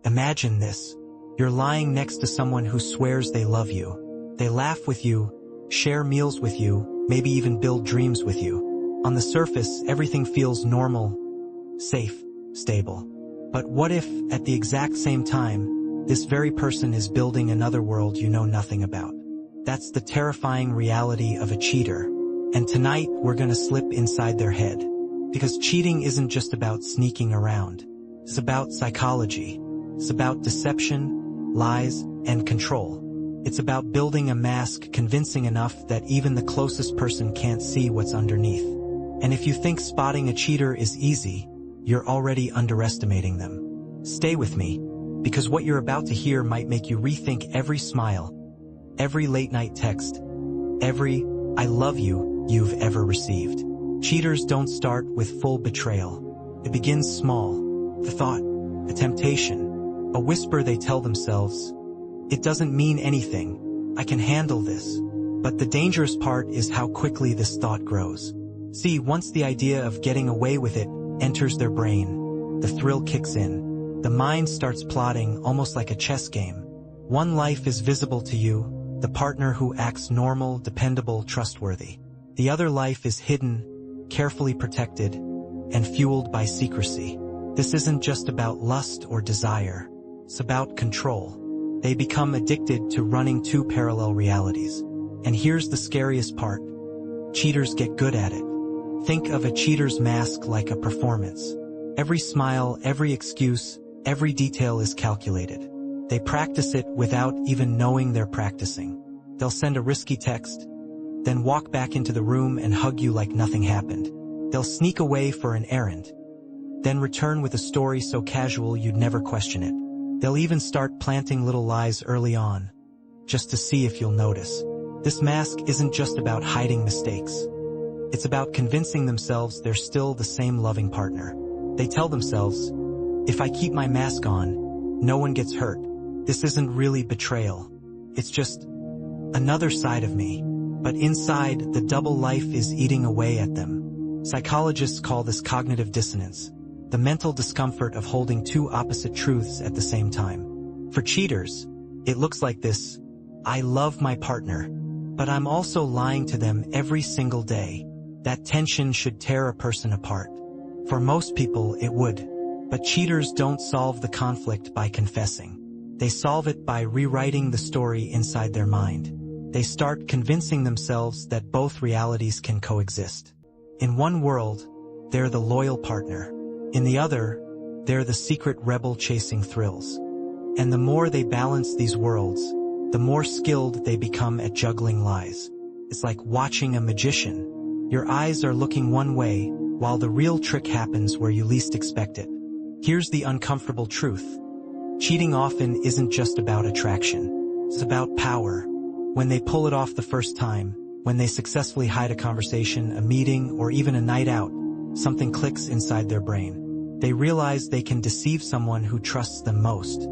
Imagine this. You're lying next to someone who swears they love you. They laugh with you, share meals with you, maybe even build dreams with you. On the surface, everything feels normal, safe, stable. But what if, at the exact same time, this very person is building another world you know nothing about? That's the terrifying reality of a cheater. And tonight, we're gonna slip inside their head. Because cheating isn't just about sneaking around. It's about psychology. It's about deception, lies, and control. It's about building a mask convincing enough that even the closest person can't see what's underneath. And if you think spotting a cheater is easy, you're already underestimating them. Stay with me, because what you're about to hear might make you rethink every smile, every late-night text, every "I love you" you've ever received. Cheaters don't start with full betrayal. It begins small. A thought, a temptation, a whisper they tell themselves. It doesn't mean anything. I can handle this. But the dangerous part is how quickly this thought grows. See, once the idea of getting away with it enters their brain, the thrill kicks in. The mind starts plotting almost like a chess game. One life is visible to you, the partner who acts normal, dependable, trustworthy. The other life is hidden, carefully protected, and fueled by secrecy. This isn't just about lust or desire. It's about control. They become addicted to running two parallel realities. And here's the scariest part. Cheaters get good at it. Think of a cheater's mask like a performance. Every smile, every excuse, every detail is calculated. They practice it without even knowing they're practicing. They'll send a risky text, then walk back into the room and hug you like nothing happened. They'll sneak away for an errand, then return with a story so casual you'd never question it. They'll even start planting little lies early on, just to see if you'll notice. This mask isn't just about hiding mistakes. It's about convincing themselves they're still the same loving partner. They tell themselves, if I keep my mask on, no one gets hurt. This isn't really betrayal. It's just another side of me. But inside, the double life is eating away at them. Psychologists call this cognitive dissonance, the mental discomfort of holding two opposite truths at the same time. For cheaters, it looks like this: I love my partner, but I'm also lying to them every single day. That tension should tear a person apart. For most people, it would. But cheaters don't solve the conflict by confessing. They solve it by rewriting the story inside their mind. They start convincing themselves that both realities can coexist. In one world, they're the loyal partner. In the other, they're the secret rebel chasing thrills. And the more they balance these worlds, the more skilled they become at juggling lies. It's like watching a magician. Your eyes are looking one way, while the real trick happens where you least expect it. Here's the uncomfortable truth. Cheating often isn't just about attraction. It's about power. When they pull it off the first time, when they successfully hide a conversation, a meeting, or even a night out, something clicks inside their brain. They realize they can deceive someone who trusts them most.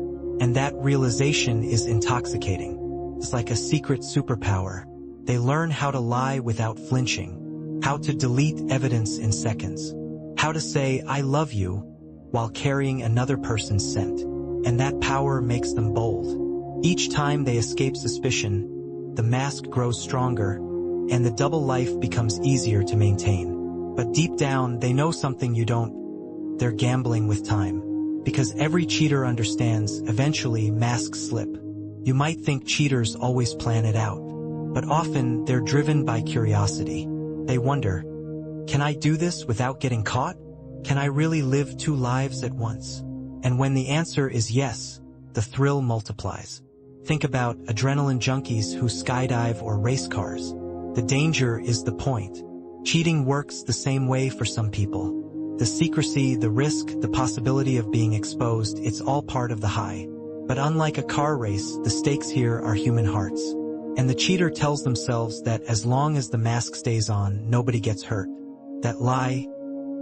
And that realization is intoxicating. It's like a secret superpower. They learn how to lie without flinching, how to delete evidence in seconds, how to say "I love you" while carrying another person's scent. And that power makes them bold. Each time they escape suspicion, the mask grows stronger, and the double life becomes easier to maintain. But deep down, they know something you don't. They're gambling with time. Because every cheater understands, eventually masks slip. You might think cheaters always plan it out, but often they're driven by curiosity. They wonder, can I do this without getting caught? Can I really live two lives at once? And when the answer is yes, the thrill multiplies. Think about adrenaline junkies who skydive or race cars. The danger is the point. Cheating works the same way for some people. The secrecy, the risk, the possibility of being exposed, it's all part of the high. But unlike a car race, the stakes here are human hearts. And the cheater tells themselves that as long as the mask stays on, nobody gets hurt. That lie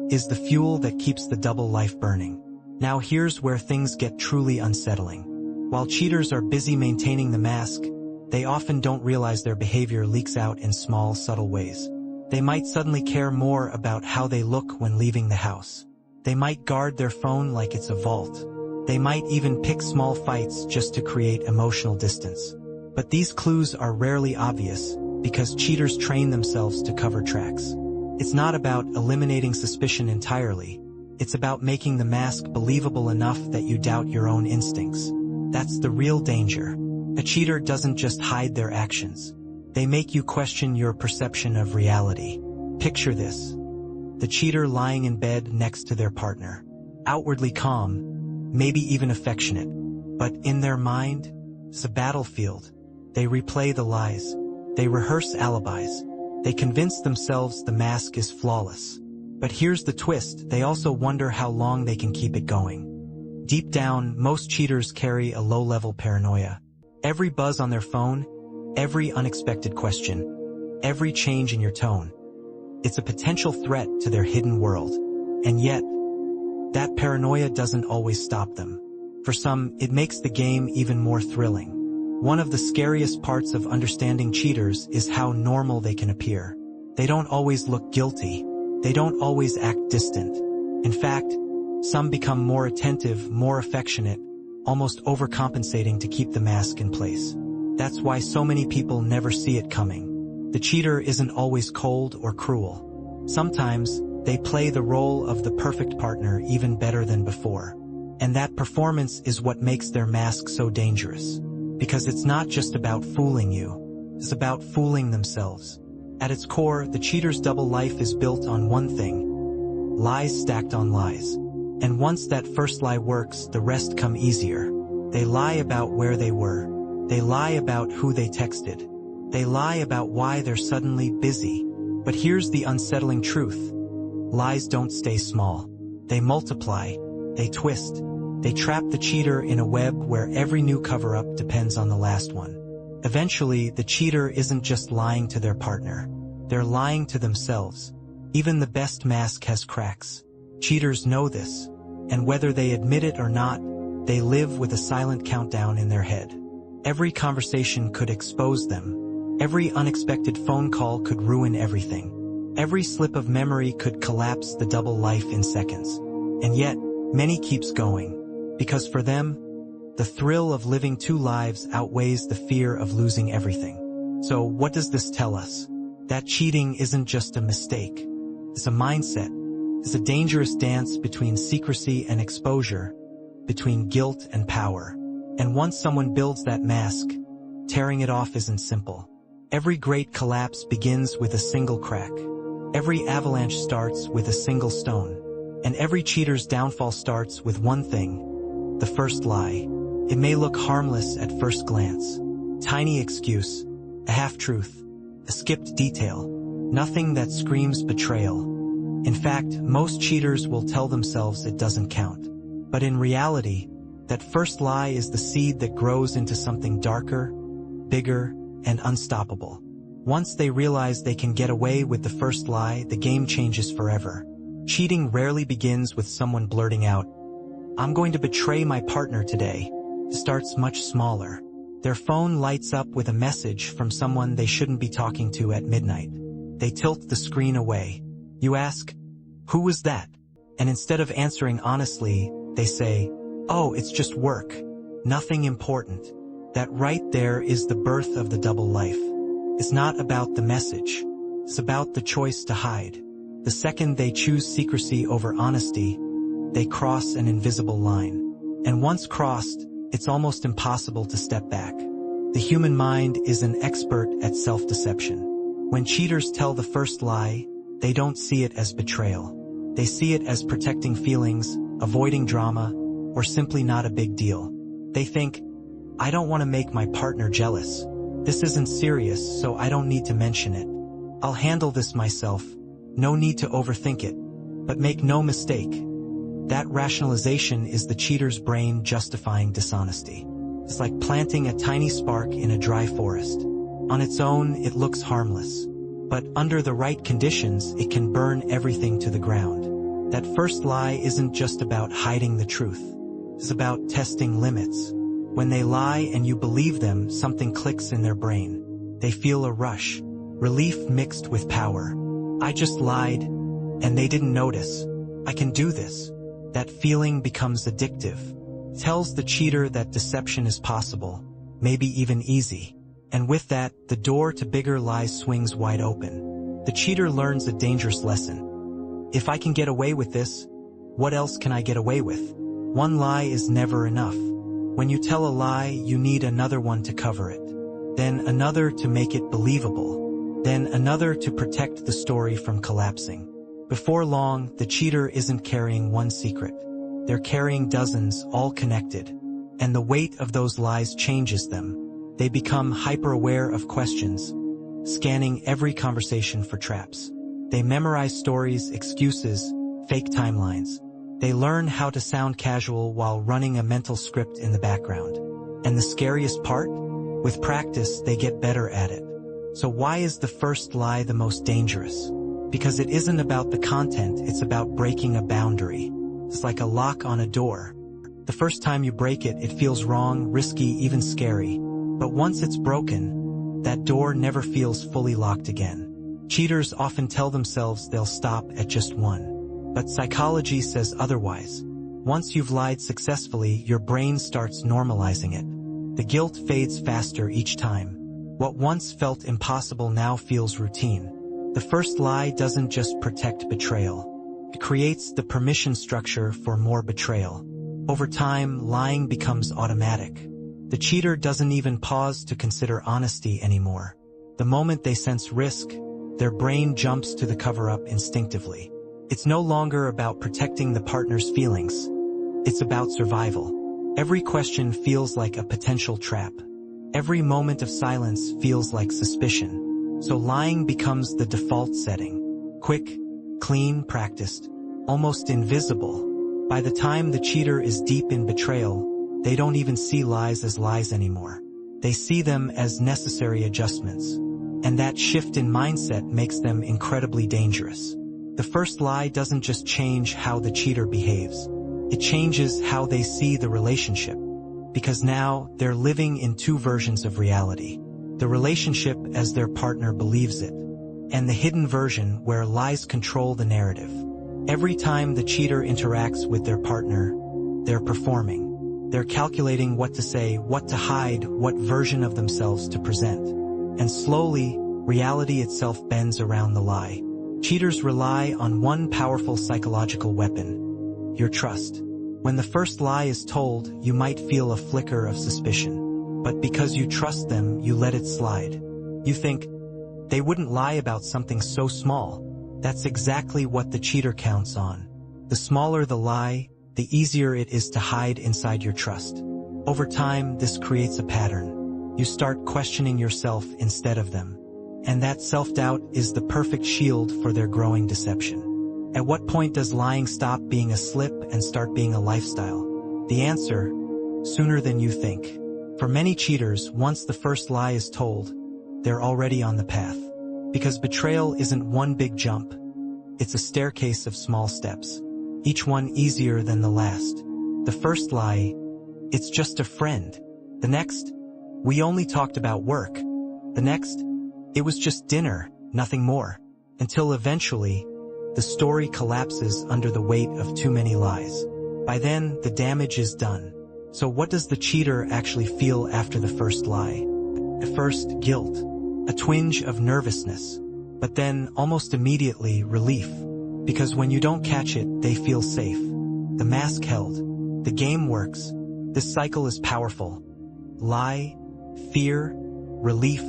is the fuel that keeps the double life burning. Now here's where things get truly unsettling. While cheaters are busy maintaining the mask, they often don't realize their behavior leaks out in small, subtle ways. They might suddenly care more about how they look when leaving the house. They might guard their phone like it's a vault. They might even pick small fights just to create emotional distance. But these clues are rarely obvious, because cheaters train themselves to cover tracks. It's not about eliminating suspicion entirely. It's about making the mask believable enough that you doubt your own instincts. That's the real danger. A cheater doesn't just hide their actions. They make you question your perception of reality. Picture this. The cheater lying in bed next to their partner. Outwardly calm, maybe even affectionate. But in their mind, it's a battlefield. They replay the lies. They rehearse alibis. They convince themselves the mask is flawless. But here's the twist, they also wonder how long they can keep it going. Deep down, most cheaters carry a low-level paranoia. Every buzz on their phone, every unexpected question, every change in your tone. It's a potential threat to their hidden world. And yet, that paranoia doesn't always stop them. For some, it makes the game even more thrilling. One of the scariest parts of understanding cheaters is how normal they can appear. They don't always look guilty. They don't always act distant. In fact, some become more attentive, more affectionate, almost overcompensating to keep the mask in place. That's why so many people never see it coming. The cheater isn't always cold or cruel. Sometimes, they play the role of the perfect partner even better than before. And that performance is what makes their mask so dangerous. Because it's not just about fooling you. It's about fooling themselves. At its core, the cheater's double life is built on one thing: lies stacked on lies. And once that first lie works, the rest come easier. They lie about where they were. They lie about who they texted. They lie about why they're suddenly busy. But here's the unsettling truth. Lies don't stay small. They multiply. They twist. They trap the cheater in a web where every new cover-up depends on the last one. Eventually, the cheater isn't just lying to their partner. They're lying to themselves. Even the best mask has cracks. Cheaters know this. And whether they admit it or not, they live with a silent countdown in their head. Every conversation could expose them. Every unexpected phone call could ruin everything. Every slip of memory could collapse the double life in seconds. And yet, many keeps going. Because for them, the thrill of living two lives outweighs the fear of losing everything. So what does this tell us? That cheating isn't just a mistake. It's a mindset. It's a dangerous dance between secrecy and exposure, between guilt and power. And once someone builds that mask, tearing it off isn't simple. Every great collapse begins with a single crack. Every avalanche starts with a single stone. And every cheater's downfall starts with one thing: the first lie. It may look harmless at first glance. Tiny excuse, a half-truth, a skipped detail, nothing that screams betrayal. In fact, most cheaters will tell themselves it doesn't count. But in reality, that first lie is the seed that grows into something darker, bigger, and unstoppable. Once they realize they can get away with the first lie, the game changes forever. Cheating rarely begins with someone blurting out, "I'm going to betray my partner today." It starts much smaller. Their phone lights up with a message from someone they shouldn't be talking to at midnight. They tilt the screen away. You ask, "Who was that?" And instead of answering honestly, they say, "Oh, it's just work. Nothing important." That right there is the birth of the double life. It's not about the message. It's about the choice to hide. The second they choose secrecy over honesty, they cross an invisible line. And once crossed, it's almost impossible to step back. The human mind is an expert at self-deception. When cheaters tell the first lie, they don't see it as betrayal. They see it as protecting feelings, avoiding drama, or simply not a big deal. They think, "I don't want to make my partner jealous. This isn't serious, so I don't need to mention it. I'll handle this myself. No need to overthink it." But make no mistake, that rationalization is the cheater's brain justifying dishonesty. It's like planting a tiny spark in a dry forest. On its own, it looks harmless. But under the right conditions, it can burn everything to the ground. That first lie isn't just about hiding the truth. It's about testing limits. When they lie and you believe them, something clicks in their brain. They feel a rush, relief mixed with power. "I just lied, and they didn't notice. I can do this." That feeling becomes addictive. tells the cheater that deception is possible, maybe even easy. And with that, the door to bigger lies swings wide open. The cheater learns a dangerous lesson. If I can get away with this, what else can I get away with? One lie is never enough. When you tell a lie, you need another one to cover it. Then another to make it believable. Then another to protect the story from collapsing. Before long, the cheater isn't carrying one secret. They're carrying dozens, all connected. And the weight of those lies changes them. They become hyper-aware of questions, scanning every conversation for traps. They memorize stories, excuses, fake timelines. They learn how to sound casual while running a mental script in the background. And the scariest part? With practice, they get better at it. So why is the first lie the most dangerous? Because it isn't about the content, it's about breaking a boundary. It's like a lock on a door. The first time you break it, it feels wrong, risky, even scary. But once it's broken, that door never feels fully locked again. Cheaters often tell themselves they'll stop at just one. But psychology says otherwise. Once you've lied successfully, your brain starts normalizing it. The guilt fades faster each time. What once felt impossible now feels routine. The first lie doesn't just protect betrayal. It creates the permission structure for more betrayal. Over time, lying becomes automatic. The cheater doesn't even pause to consider honesty anymore. The moment they sense risk, their brain jumps to the cover-up instinctively. It's no longer about protecting the partner's feelings. It's about survival. Every question feels like a potential trap. Every moment of silence feels like suspicion. So lying becomes the default setting. Quick, clean, practiced, almost invisible. By the time the cheater is deep in betrayal, they don't even see lies as lies anymore. They see them as necessary adjustments. And that shift in mindset makes them incredibly dangerous. The first lie doesn't just change how the cheater behaves. It changes how they see the relationship. Because now, they're living in two versions of reality. The relationship as their partner believes it, and the hidden version where lies control the narrative. Every time the cheater interacts with their partner, they're performing. They're calculating what to say, what to hide, what version of themselves to present. And slowly, reality itself bends around the lie. Cheaters rely on one powerful psychological weapon: your trust. When the first lie is told, you might feel a flicker of suspicion. But because you trust them, you let it slide. You think, they wouldn't lie about something so small. That's exactly what the cheater counts on. The smaller the lie, the easier it is to hide inside your trust. Over time, this creates a pattern. You start questioning yourself instead of them. And that self-doubt is the perfect shield for their growing deception. At what point does lying stop being a slip and start being a lifestyle? The answer: sooner than you think. For many cheaters, once the first lie is told, they're already on the path. Because betrayal isn't one big jump. It's a staircase of small steps, each one easier than the last. The first lie: it's just a friend. The next: we only talked about work. The next: it was just dinner, nothing more. Until eventually, the story collapses under the weight of too many lies. By then, the damage is done. So what does the cheater actually feel after the first lie? At first, guilt. A twinge of nervousness. But then, almost immediately, relief. Because when you don't catch it, they feel safe. The mask held. The game works. This cycle is powerful. Lie, fear, relief,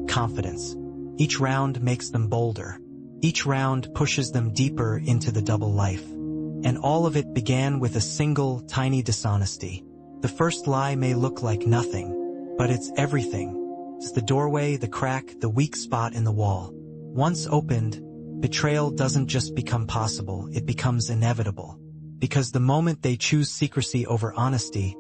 confidence. Each round makes them bolder. Each round pushes them deeper into the double life. And all of it began with a single, tiny dishonesty. The first lie may look like nothing, but it's everything. It's the doorway, the crack, the weak spot in the wall. Once opened, betrayal doesn't just become possible, it becomes inevitable. Because the moment they choose secrecy over honesty,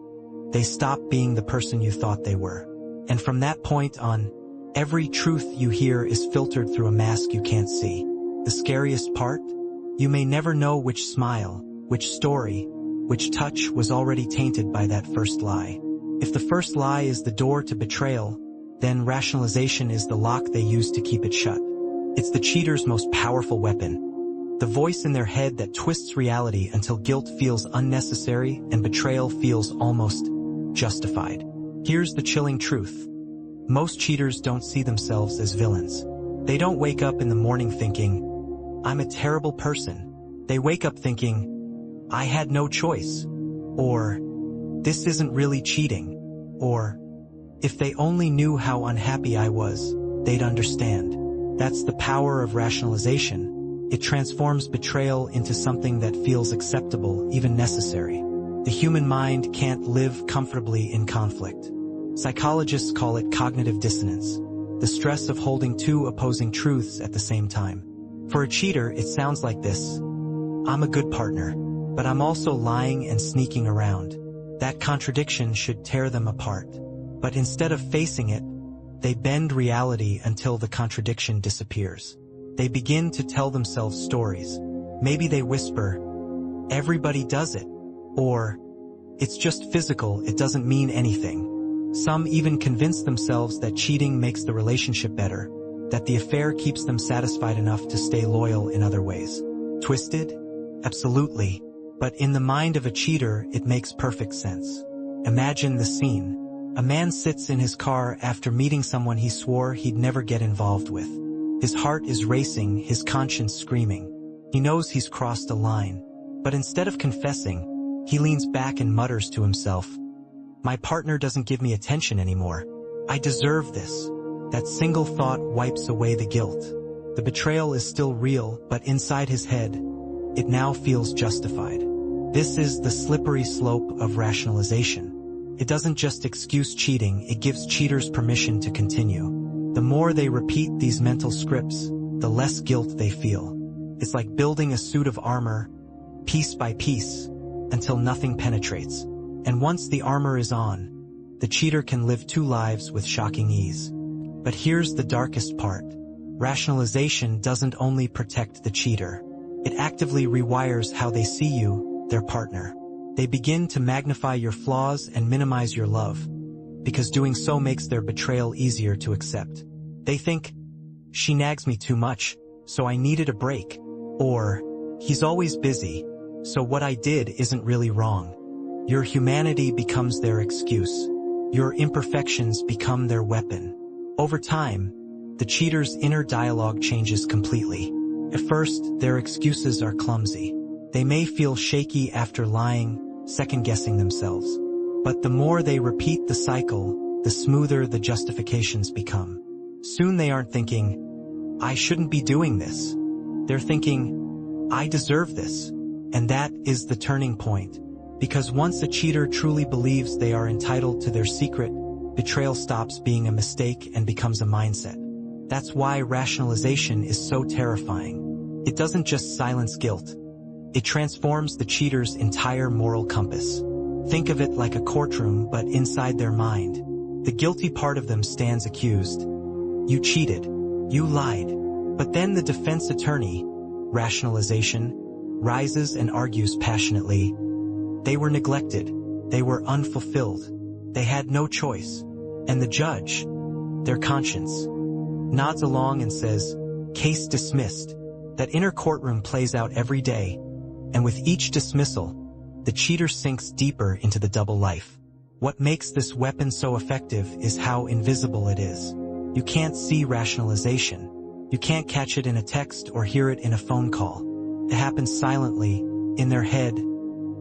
they stop being the person you thought they were. And from that point on, every truth you hear is filtered through a mask you can't see. The scariest part? You may never know which smile, which story, which touch was already tainted by that first lie. If the first lie is the door to betrayal, then rationalization is the lock they use to keep it shut. It's the cheater's most powerful weapon. The voice in their head that twists reality until guilt feels unnecessary and betrayal feels almost justified. Here's the chilling truth. Most cheaters don't see themselves as villains. They don't wake up in the morning thinking, "I'm a terrible person." They wake up thinking, "I had no choice," or "This isn't really cheating," or "If they only knew how unhappy I was, they'd understand." That's the power of rationalization. It transforms betrayal into something that feels acceptable, even necessary. The human mind can't live comfortably in conflict. Psychologists call it cognitive dissonance, the stress of holding two opposing truths at the same time. For a cheater, it sounds like this: "I'm a good partner, but I'm also lying and sneaking around." That contradiction should tear them apart. But instead of facing it, they bend reality until the contradiction disappears. They begin to tell themselves stories. Maybe they whisper, "Everybody does it," or "It's just physical, it doesn't mean anything." Some even convince themselves that cheating makes the relationship better, that the affair keeps them satisfied enough to stay loyal in other ways. Twisted? Absolutely. But in the mind of a cheater, it makes perfect sense. Imagine the scene. A man sits in his car after meeting someone he swore he'd never get involved with. His heart is racing, his conscience screaming. He knows he's crossed a line. But instead of confessing, he leans back and mutters to himself, "My partner doesn't give me attention anymore. I deserve this." That single thought wipes away the guilt. The betrayal is still real, but inside his head, it now feels justified. This is the slippery slope of rationalization. It doesn't just excuse cheating, it gives cheaters permission to continue. The more they repeat these mental scripts, the less guilt they feel. It's like building a suit of armor, piece by piece, until nothing penetrates. And once the armor is on, the cheater can live two lives with shocking ease. But here's the darkest part. Rationalization doesn't only protect the cheater. It actively rewires how they see you, their partner. They begin to magnify your flaws and minimize your love, because doing so makes their betrayal easier to accept. They think, "She nags me too much, so I needed a break," or "He's always busy, so what I did isn't really wrong." Your humanity becomes their excuse. Your imperfections become their weapon. Over time, the cheater's inner dialogue changes completely. At first, their excuses are clumsy. They may feel shaky after lying, second-guessing themselves. But the more they repeat the cycle, the smoother the justifications become. Soon they aren't thinking, "I shouldn't be doing this." They're thinking, "I deserve this." And that is the turning point. Because once a cheater truly believes they are entitled to their secret, betrayal stops being a mistake and becomes a mindset. That's why rationalization is so terrifying. It doesn't just silence guilt. It transforms the cheater's entire moral compass. Think of it like a courtroom, but inside their mind. The guilty part of them stands accused. You cheated. You lied. But then the defense attorney, rationalization, rises and argues passionately. They were neglected. They were unfulfilled. They had no choice. And the judge, their conscience, nods along and says, "Case dismissed." That inner courtroom plays out every day. And with each dismissal, the cheater sinks deeper into the double life. What makes this weapon so effective is how invisible it is. You can't see rationalization. You can't catch it in a text or hear it in a phone call. It happens silently, in their head,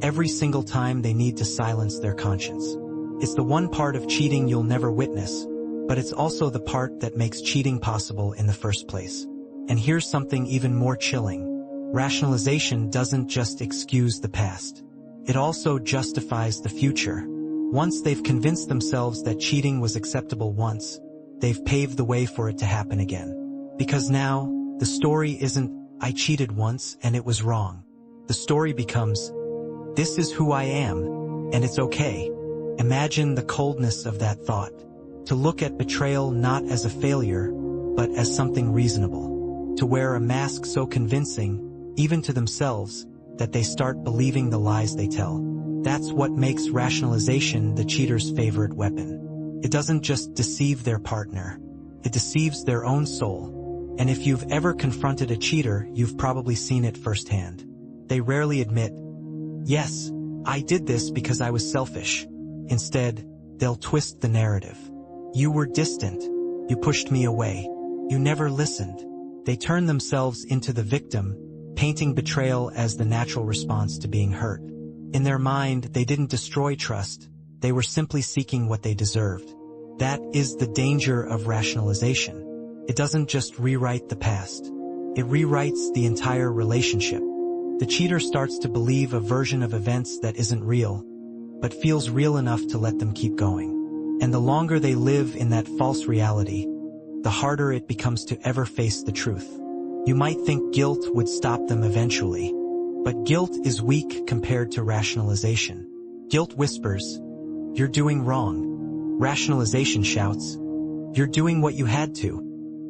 every single time they need to silence their conscience. It's the one part of cheating you'll never witness, but it's also the part that makes cheating possible in the first place. And here's something even more chilling. Rationalization doesn't just excuse the past. It also justifies the future. Once they've convinced themselves that cheating was acceptable once, they've paved the way for it to happen again. Because now, the story isn't, "I cheated once and it was wrong." The story becomes, "This is who I am, and it's okay." Imagine the coldness of that thought. To look at betrayal not as a failure, but as something reasonable. To wear a mask so convincing, even to themselves, that they start believing the lies they tell. That's what makes rationalization the cheater's favorite weapon. It doesn't just deceive their partner. It deceives their own soul. And if you've ever confronted a cheater, you've probably seen it firsthand. They rarely admit, "Yes, I did this because I was selfish." Instead, they'll twist the narrative. "You were distant. You pushed me away. You never listened." They turn themselves into the victim, painting betrayal as the natural response to being hurt. In their mind, they didn't destroy trust. They were simply seeking what they deserved. That is the danger of rationalization. It doesn't just rewrite the past. It rewrites the entire relationship. The cheater starts to believe a version of events that isn't real, but feels real enough to let them keep going. And the longer they live in that false reality, the harder it becomes to ever face the truth. You might think guilt would stop them eventually, but guilt is weak compared to rationalization. Guilt whispers, "You're doing wrong." Rationalization shouts, "You're doing what you had to."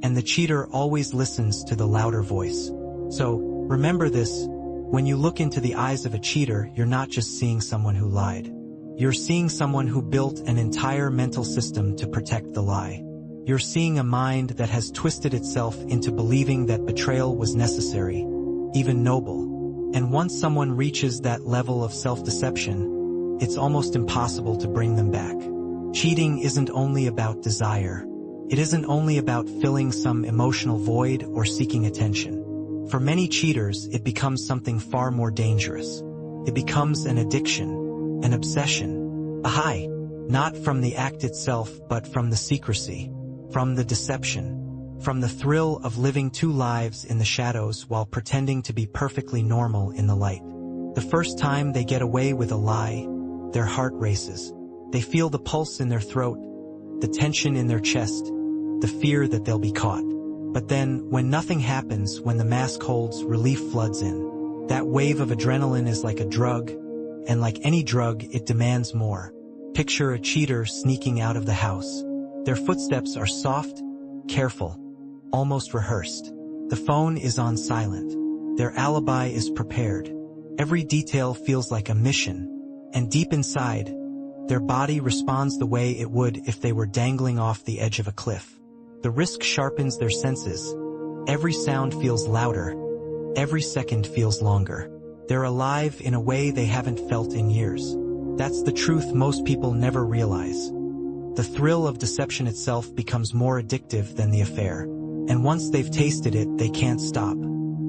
And the cheater always listens to the louder voice. So, remember this, when you look into the eyes of a cheater, you're not just seeing someone who lied. You're seeing someone who built an entire mental system to protect the lie. You're seeing a mind that has twisted itself into believing that betrayal was necessary, even noble. And once someone reaches that level of self-deception, it's almost impossible to bring them back. Cheating isn't only about desire. It isn't only about filling some emotional void or seeking attention. For many cheaters, it becomes something far more dangerous. It becomes an addiction, an obsession, a high, not from the act itself but from the secrecy, from the deception, from the thrill of living two lives in the shadows while pretending to be perfectly normal in the light. The first time they get away with a lie, their heart races. They feel the pulse in their throat, the tension in their chest, the fear that they'll be caught. But then, when nothing happens, when the mask holds, relief floods in. That wave of adrenaline is like a drug, and like any drug, it demands more. Picture a cheater sneaking out of the house. Their footsteps are soft, careful, almost rehearsed. The phone is on silent. Their alibi is prepared. Every detail feels like a mission, and deep inside, their body responds the way it would if they were dangling off the edge of a cliff. The risk sharpens their senses. Every sound feels louder. Every second feels longer. They're alive in a way they haven't felt in years. That's the truth most people never realize. The thrill of deception itself becomes more addictive than the affair. And once they've tasted it, they can't stop.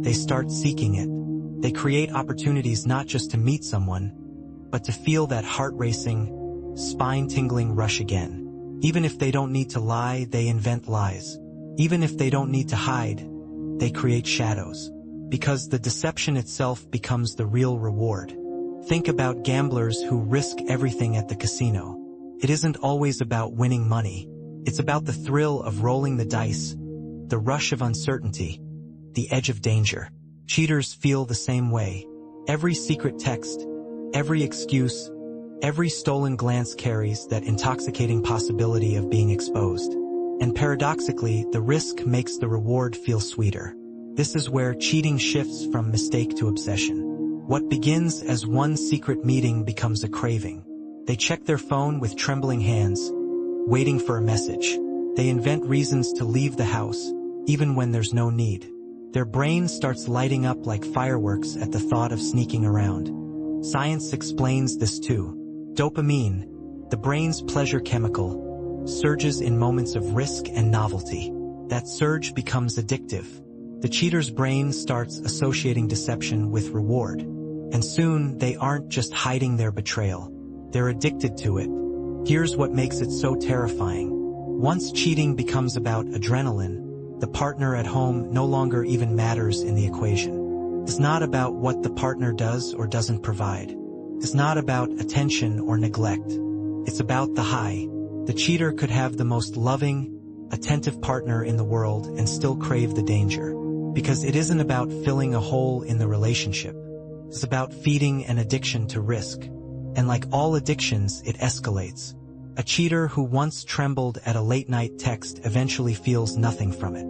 They start seeking it. They create opportunities not just to meet someone, but to feel that heart-racing, spine-tingling rush again. Even if they don't need to lie, they invent lies. Even if they don't need to hide, they create shadows. Because the deception itself becomes the real reward. Think about gamblers who risk everything at the casino. It isn't always about winning money. It's about the thrill of rolling the dice, the rush of uncertainty, the edge of danger. Cheaters feel the same way. Every secret text, every excuse, every stolen glance carries that intoxicating possibility of being exposed. And paradoxically, the risk makes the reward feel sweeter. This is where cheating shifts from mistake to obsession. What begins as one secret meeting becomes a craving. They check their phone with trembling hands, waiting for a message. They invent reasons to leave the house, even when there's no need. Their brain starts lighting up like fireworks at the thought of sneaking around. Science explains this too. Dopamine, the brain's pleasure chemical, surges in moments of risk and novelty. That surge becomes addictive. The cheater's brain starts associating deception with reward. And soon, they aren't just hiding their betrayal. They're addicted to it. Here's what makes it so terrifying. Once cheating becomes about adrenaline, the partner at home no longer even matters in the equation. It's not about what the partner does or doesn't provide. It's not about attention or neglect. It's about the high. The cheater could have the most loving, attentive partner in the world and still crave the danger. Because it isn't about filling a hole in the relationship. It's about feeding an addiction to risk. And like all addictions, it escalates. A cheater who once trembled at a late-night text eventually feels nothing from it.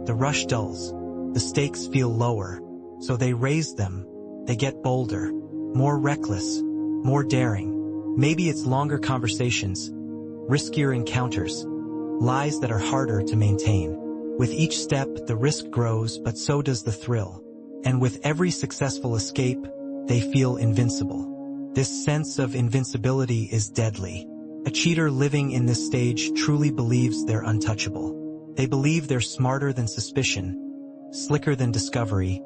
The rush dulls. The stakes feel lower. So they raise them. They get bolder, more reckless, more daring. Maybe it's longer conversations, riskier encounters, lies that are harder to maintain. With each step, the risk grows, but so does the thrill. And with every successful escape, they feel invincible. This sense of invincibility is deadly. A cheater living in this stage truly believes they're untouchable. They believe they're smarter than suspicion, slicker than discovery,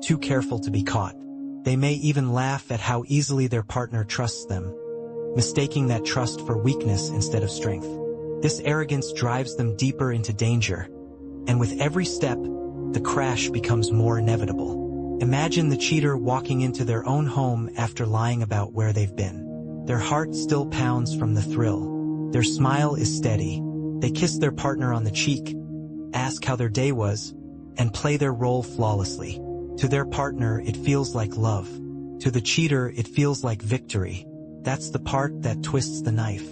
too careful to be caught. They may even laugh at how easily their partner trusts them, mistaking that trust for weakness instead of strength. This arrogance drives them deeper into danger, and with every step, the crash becomes more inevitable. Imagine the cheater walking into their own home after lying about where they've been. Their heart still pounds from the thrill. Their smile is steady. They kiss their partner on the cheek, ask how their day was, and play their role flawlessly. To their partner, it feels like love. To the cheater, it feels like victory. That's the part that twists the knife.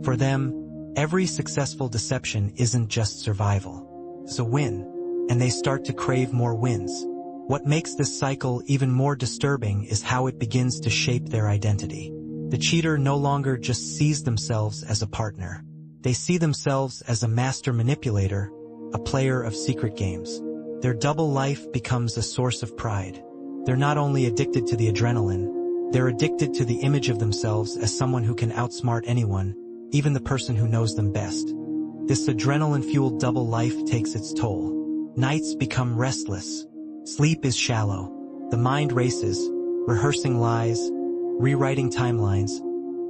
For them, every successful deception isn't just survival. It's a win, and they start to crave more wins. What makes this cycle even more disturbing is how it begins to shape their identity. The cheater no longer just sees themselves as a partner. They see themselves as a master manipulator, a player of secret games. Their double life becomes a source of pride. They're not only addicted to the adrenaline, they're addicted to the image of themselves as someone who can outsmart anyone, even the person who knows them best. This adrenaline-fueled double life takes its toll. Nights become restless. Sleep is shallow. The mind races, rehearsing lies, rewriting timelines,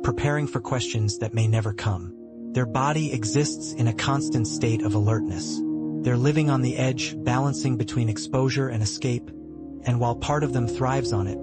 preparing for questions that may never come. Their body exists in a constant state of alertness. They're living on the edge, balancing between exposure and escape, and while part of them thrives on it,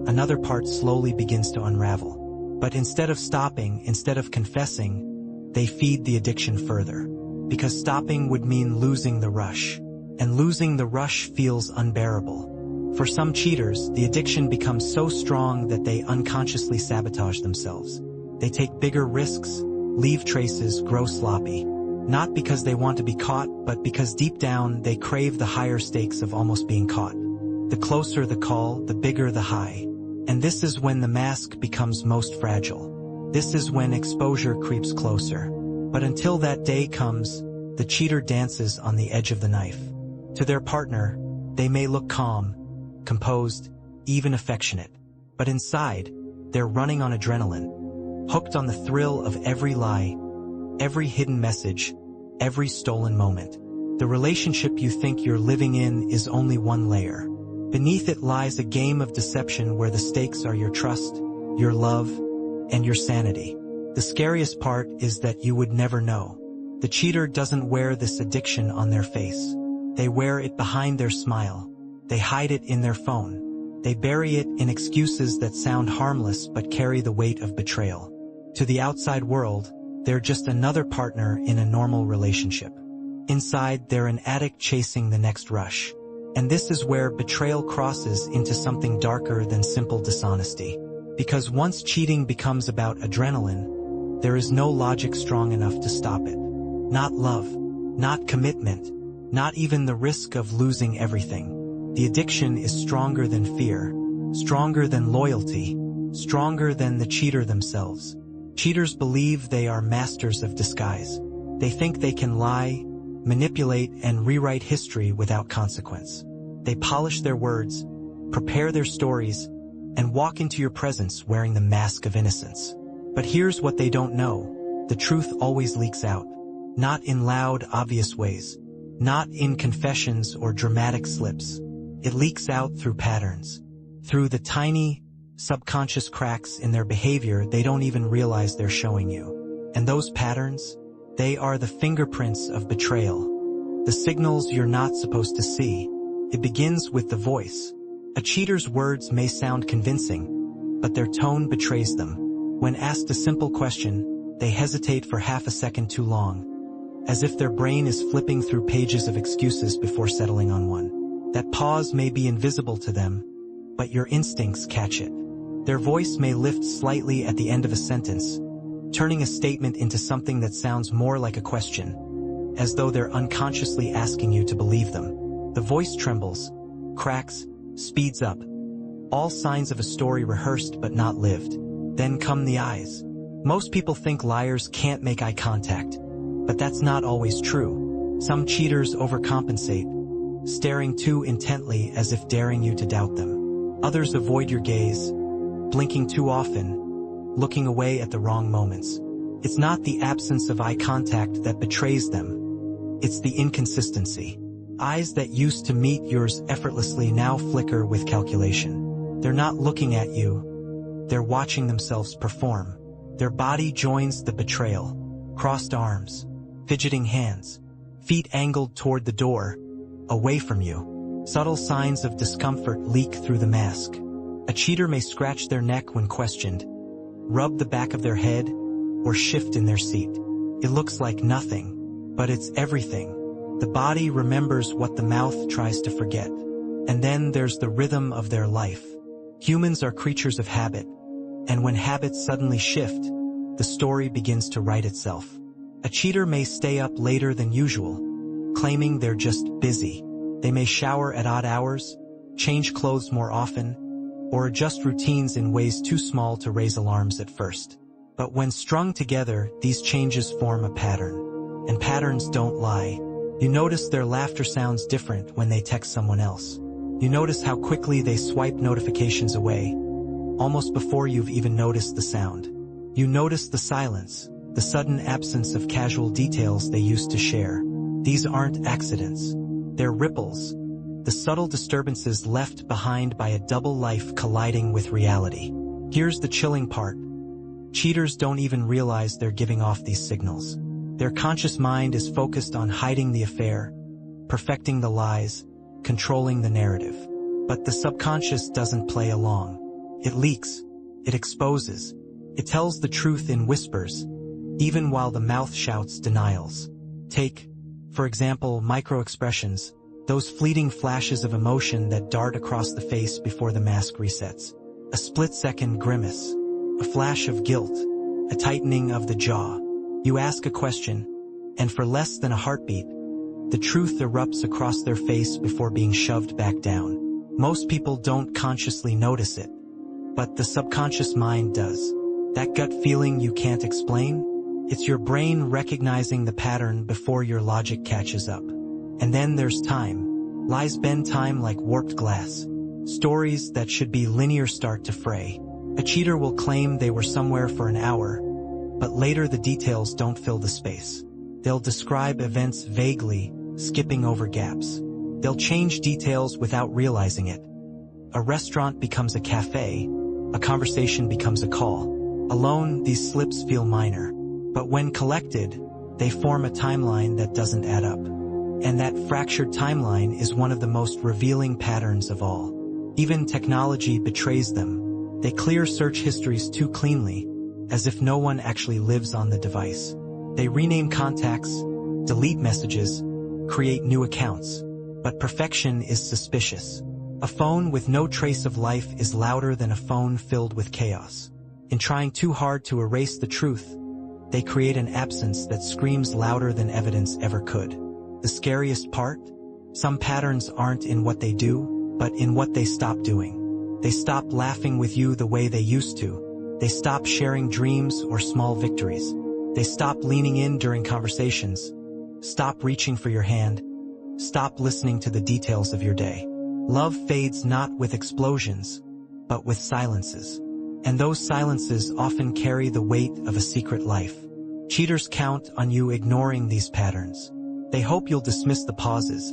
another part slowly begins to unravel. But instead of stopping, instead of confessing, they feed the addiction further. Because stopping would mean losing the rush, and losing the rush feels unbearable. For some cheaters, the addiction becomes so strong that they unconsciously sabotage themselves. They take bigger risks, leave traces, grow sloppy. Not because they want to be caught, but because deep down they crave the higher stakes of almost being caught. The closer the call, the bigger the high. And this is when the mask becomes most fragile. This is when exposure creeps closer. But until that day comes, the cheater dances on the edge of the knife. To their partner, they may look calm, composed, even affectionate. But inside, they're running on adrenaline, hooked on the thrill of every lie, every hidden message, every stolen moment. The relationship you think you're living in is only one layer. Beneath it lies a game of deception where the stakes are your trust, your love, and your sanity. The scariest part is that you would never know. The cheater doesn't wear this addiction on their face. They wear it behind their smile. They hide it in their phone. They bury it in excuses that sound harmless but carry the weight of betrayal. To the outside world, they're just another partner in a normal relationship. Inside, they're an addict chasing the next rush. And this is where betrayal crosses into something darker than simple dishonesty. Because once cheating becomes about adrenaline, there is no logic strong enough to stop it. Not love, not commitment, not even the risk of losing everything. The addiction is stronger than fear, stronger than loyalty, stronger than the cheater themselves. Cheaters believe they are masters of disguise. They think they can lie, manipulate, and rewrite history without consequence. They polish their words, prepare their stories, and walk into your presence wearing the mask of innocence. But here's what they don't know. The truth always leaks out. Not in loud, obvious ways. Not in confessions or dramatic slips. It leaks out through patterns. Through the tiny, subconscious cracks in their behavior they don't even realize they're showing you. And those patterns, they are the fingerprints of betrayal. The signals you're not supposed to see. It begins with the voice. A cheater's words may sound convincing, but their tone betrays them. When asked a simple question, they hesitate for half a second too long, as if their brain is flipping through pages of excuses before settling on one. That pause may be invisible to them, but your instincts catch it. Their voice may lift slightly at the end of a sentence, turning a statement into something that sounds more like a question, as though they're unconsciously asking you to believe them. The voice trembles, cracks, speeds up. All signs of a story rehearsed but not lived. Then come the eyes. Most people think liars can't make eye contact, but that's not always true. Some cheaters overcompensate, staring too intently as if daring you to doubt them. Others avoid your gaze, blinking too often, looking away at the wrong moments. It's not the absence of eye contact that betrays them. It's the inconsistency. Eyes that used to meet yours effortlessly now flicker with calculation. They're not looking at you. They're watching themselves perform. Their body joins the betrayal. Crossed arms, fidgeting hands, feet angled toward the door, away from you. Subtle signs of discomfort leak through the mask. A cheater may scratch their neck when questioned, rub the back of their head, or shift in their seat. It looks like nothing, but it's everything. The body remembers what the mouth tries to forget. And then there's the rhythm of their life. Humans are creatures of habit, and when habits suddenly shift, the story begins to write itself. A cheater may stay up later than usual, claiming they're just busy. They may shower at odd hours, change clothes more often, or adjust routines in ways too small to raise alarms at first. But when strung together, these changes form a pattern. And patterns don't lie. You notice their laughter sounds different when they text someone else. You notice how quickly they swipe notifications away, almost before you've even noticed the sound. You notice the silence, the sudden absence of casual details they used to share. These aren't accidents. They're ripples, the subtle disturbances left behind by a double life colliding with reality. Here's the chilling part. Cheaters don't even realize they're giving off these signals. Their conscious mind is focused on hiding the affair, perfecting the lies, controlling the narrative. But the subconscious doesn't play along. It leaks. It exposes. It tells the truth in whispers, even while the mouth shouts denials. Take, for example, micro-expressions, those fleeting flashes of emotion that dart across the face before the mask resets. A split-second grimace, a flash of guilt, a tightening of the jaw. You ask a question, and for less than a heartbeat, the truth erupts across their face before being shoved back down. Most people don't consciously notice it, but the subconscious mind does. That gut feeling you can't explain? It's your brain recognizing the pattern before your logic catches up. And then there's time. Lies bend time like warped glass. Stories that should be linear start to fray. A cheater will claim they were somewhere for an hour, but later the details don't fill the space. They'll describe events vaguely, skipping over gaps. They'll change details without realizing it. A restaurant becomes a cafe, a conversation becomes a call. Alone, these slips feel minor, but when collected, they form a timeline that doesn't add up. And that fractured timeline is one of the most revealing patterns of all. Even technology betrays them. They clear search histories too cleanly, as if no one actually lives on the device. They rename contacts, delete messages, create new accounts. But perfection is suspicious. A phone with no trace of life is louder than a phone filled with chaos. In trying too hard to erase the truth, they create an absence that screams louder than evidence ever could. The scariest part? Some patterns aren't in what they do, but in what they stop doing. They stop laughing with you the way they used to. They stop sharing dreams or small victories. They stop leaning in during conversations. Stop reaching for your hand. Stop listening to the details of your day. Love fades not with explosions, but with silences. And those silences often carry the weight of a secret life. Cheaters count on you ignoring these patterns. They hope you'll dismiss the pauses,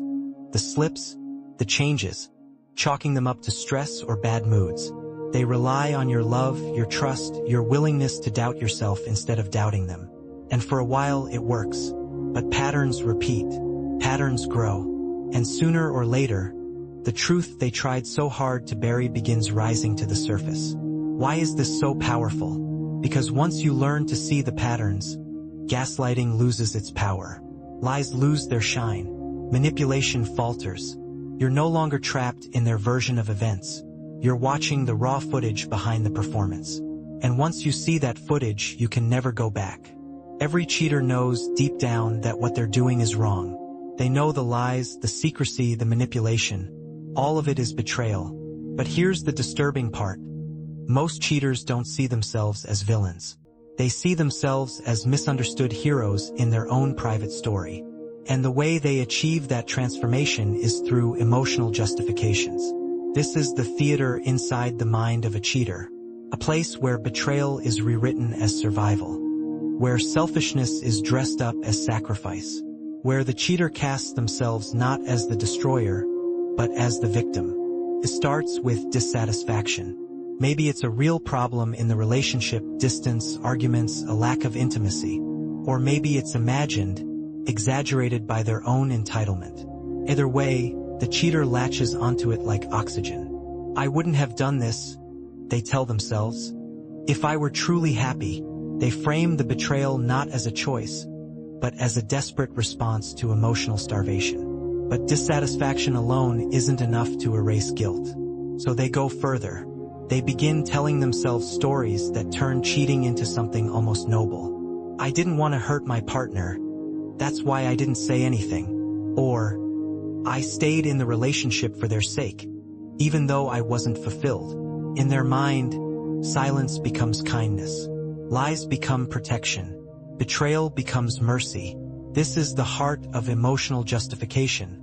the slips, the changes, chalking them up to stress or bad moods. They rely on your love, your trust, your willingness to doubt yourself instead of doubting them. And for a while it works. But patterns repeat, patterns grow, and sooner or later, the truth they tried so hard to bury begins rising to the surface. Why is this so powerful? Because once you learn to see the patterns, gaslighting loses its power. Lies lose their shine. Manipulation falters. You're no longer trapped in their version of events. You're watching the raw footage behind the performance. And once you see that footage, you can never go back. Every cheater knows deep down that what they're doing is wrong. They know the lies, the secrecy, the manipulation. All of it is betrayal. But here's the disturbing part. Most cheaters don't see themselves as villains. They see themselves as misunderstood heroes in their own private story. And the way they achieve that transformation is through emotional justifications. This is the theater inside the mind of a cheater, a place where betrayal is rewritten as survival, where selfishness is dressed up as sacrifice, where the cheater casts themselves not as the destroyer, but as the victim. It starts with dissatisfaction. Maybe it's a real problem in the relationship, distance, arguments, a lack of intimacy. Or maybe it's imagined, exaggerated by their own entitlement. Either way, the cheater latches onto it like oxygen. I wouldn't have done this, they tell themselves. If I were truly happy, they frame the betrayal not as a choice, but as a desperate response to emotional starvation. But dissatisfaction alone isn't enough to erase guilt. So they go further. They begin telling themselves stories that turn cheating into something almost noble. I didn't want to hurt my partner. That's why I didn't say anything. Or, I stayed in the relationship for their sake, even though I wasn't fulfilled. In their mind, silence becomes kindness. Lies become protection. Betrayal becomes mercy. This is the heart of emotional justification,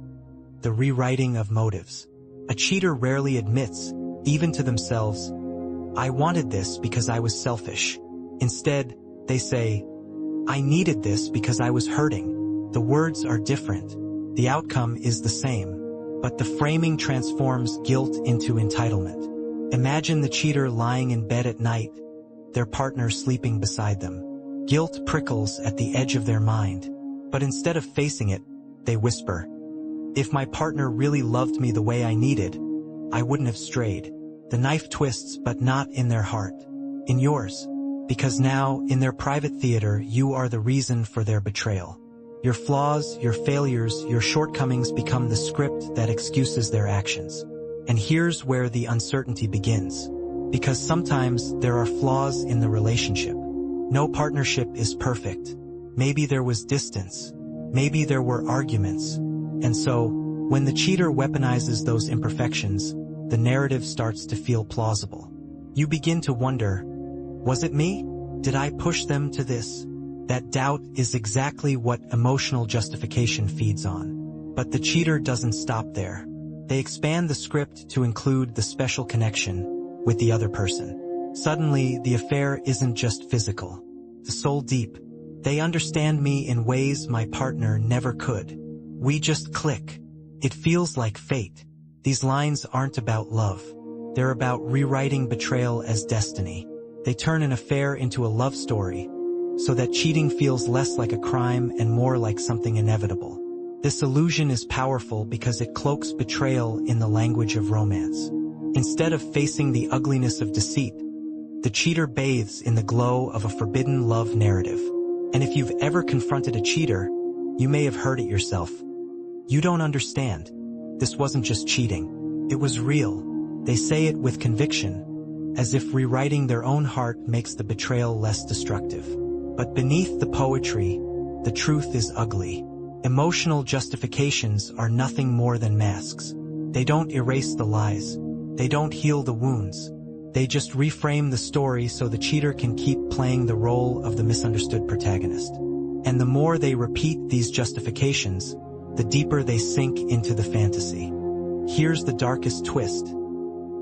the rewriting of motives. A cheater rarely admits, even to themselves, I wanted this because I was selfish. Instead, they say, I needed this because I was hurting. The words are different. The outcome is the same, but the framing transforms guilt into entitlement. Imagine the cheater lying in bed at night, their partner sleeping beside them. Guilt prickles at the edge of their mind, but instead of facing it, they whisper, if my partner really loved me the way I needed, I wouldn't have strayed. The knife twists, but not in their heart, in yours, because now, in their private theater, you are the reason for their betrayal. Your flaws, your failures, your shortcomings become the script that excuses their actions. And here's where the uncertainty begins. Because sometimes there are flaws in the relationship. No partnership is perfect. Maybe there was distance. Maybe there were arguments. And so, when the cheater weaponizes those imperfections, the narrative starts to feel plausible. You begin to wonder, was it me? Did I push them to this? That doubt is exactly what emotional justification feeds on. But the cheater doesn't stop there. They expand the script to include the special connection with the other person. Suddenly, the affair isn't just physical. The soul deep. They understand me in ways my partner never could. We just click. It feels like fate. These lines aren't about love. They're about rewriting betrayal as destiny. They turn an affair into a love story, so that cheating feels less like a crime and more like something inevitable. This illusion is powerful because it cloaks betrayal in the language of romance. Instead of facing the ugliness of deceit, the cheater bathes in the glow of a forbidden love narrative. And if you've ever confronted a cheater, you may have heard it yourself. You don't understand. This wasn't just cheating. It was real. They say it with conviction, as if rewriting their own heart makes the betrayal less destructive. But beneath the poetry, the truth is ugly. Emotional justifications are nothing more than masks. They don't erase the lies. They don't heal the wounds. They just reframe the story so the cheater can keep playing the role of the misunderstood protagonist. And the more they repeat these justifications, the deeper they sink into the fantasy. Here's the darkest twist.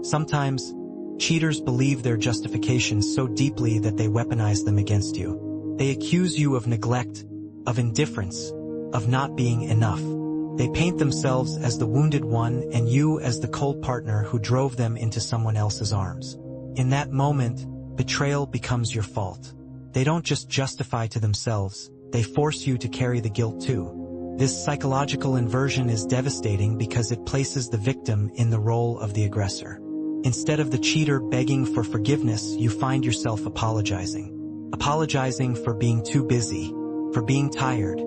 Sometimes, cheaters believe their justifications so deeply that they weaponize them against you. They accuse you of neglect, of indifference, of not being enough. They paint themselves as the wounded one and you as the cold partner who drove them into someone else's arms. In that moment, betrayal becomes your fault. They don't just justify to themselves, they force you to carry the guilt too. This psychological inversion is devastating because it places the victim in the role of the aggressor. Instead of the cheater begging for forgiveness, you find yourself apologizing. Apologizing for being too busy, for being tired,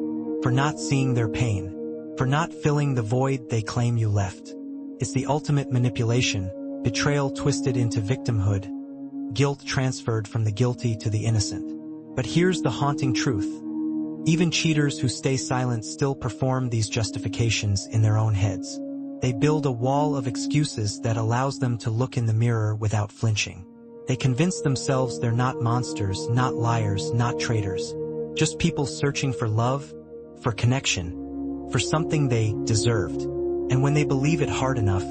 for not seeing their pain, for not filling the void they claim you left. It's the ultimate manipulation, betrayal twisted into victimhood, guilt transferred from the guilty to the innocent. But here's the haunting truth. Even cheaters who stay silent still perform these justifications in their own heads. They build a wall of excuses that allows them to look in the mirror without flinching. They convince themselves they're not monsters, not liars, not traitors, just people searching for love, for connection, for something they deserved. And when they believe it hard enough,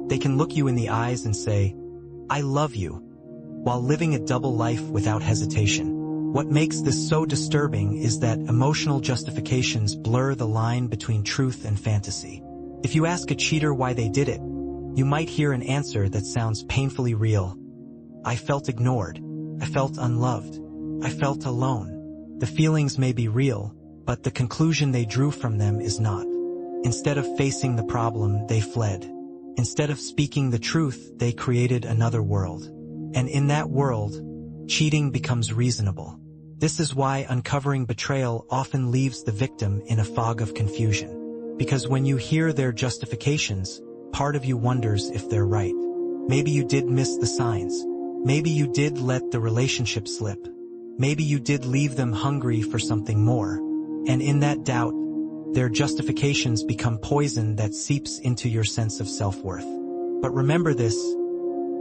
they can look you in the eyes and say, "I love you," while living a double life without hesitation. What makes this so disturbing is that emotional justifications blur the line between truth and fantasy. If you ask a cheater why they did it, you might hear an answer that sounds painfully real. "I felt ignored. I felt unloved. I felt alone." The feelings may be real, but the conclusion they drew from them is not. Instead of facing the problem, they fled. Instead of speaking the truth, they created another world. And in that world, cheating becomes reasonable. This is why uncovering betrayal often leaves the victim in a fog of confusion. Because when you hear their justifications, part of you wonders if they're right. Maybe you did miss the signs. Maybe you did let the relationship slip. Maybe you did leave them hungry for something more. And in that doubt, their justifications become poison that seeps into your sense of self-worth. But remember this: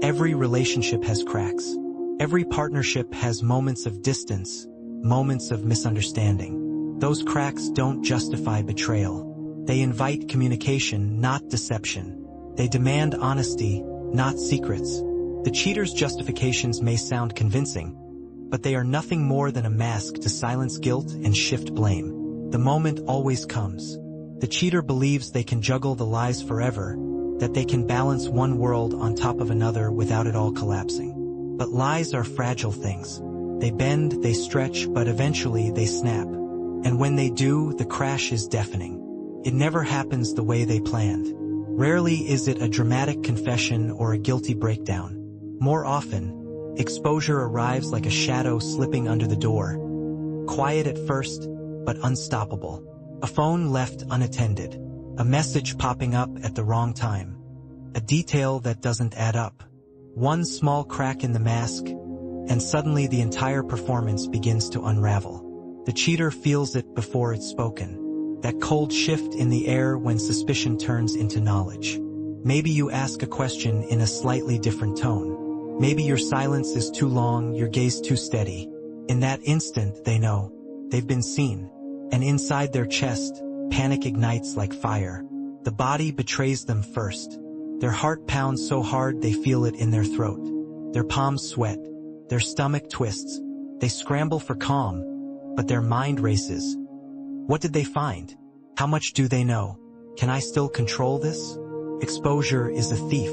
every relationship has cracks. Every partnership has moments of distance, moments of misunderstanding. Those cracks don't justify betrayal. They invite communication, not deception. They demand honesty, not secrets. The cheater's justifications may sound convincing, but they are nothing more than a mask to silence guilt and shift blame. The moment always comes. The cheater believes they can juggle the lies forever, that they can balance one world on top of another without it all collapsing. But lies are fragile things. They bend, they stretch, but eventually they snap. And when they do, the crash is deafening. It never happens the way they planned. Rarely is it a dramatic confession or a guilty breakdown. More often, exposure arrives like a shadow slipping under the door. Quiet at first, but unstoppable. A phone left unattended. A message popping up at the wrong time. A detail that doesn't add up. One small crack in the mask, and suddenly the entire performance begins to unravel. The cheater feels it before it's spoken. That cold shift in the air when suspicion turns into knowledge. Maybe you ask a question in a slightly different tone. Maybe your silence is too long, your gaze too steady. In that instant, they know. They've been seen. And inside their chest, panic ignites like fire. The body betrays them first. Their heart pounds so hard they feel it in their throat. Their palms sweat. Their stomach twists. They scramble for calm, but their mind races. What did they find? How much do they know? Can I still control this? Exposure is a thief.